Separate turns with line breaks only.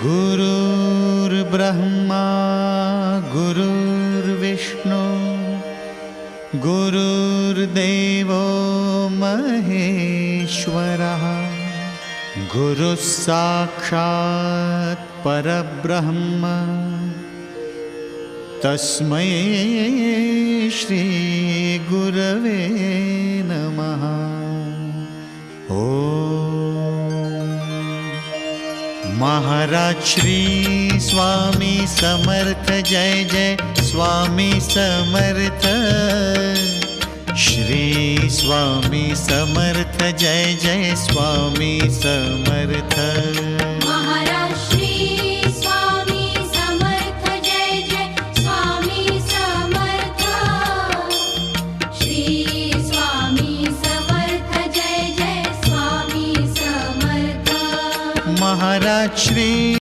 गुरुर्ब्रह्मा गुरुर्विष्णु गुरुर्देवो महेश्वरः गुरुः साक्षात् परब्रह्म तस्मै श्री गुरवे नमः। महाराज श्री स्वामी समर्थ जय जय स्वामी समर्थ। श्री स्वामी समर्थ जय जय स्वामी समर्थ।
महाराज श्री स्वामी समर्थ जय जय स्वामी समर्थ। श्री स्वामी समर्थ जय जय स्वामी समर्थ।
महाराज श्री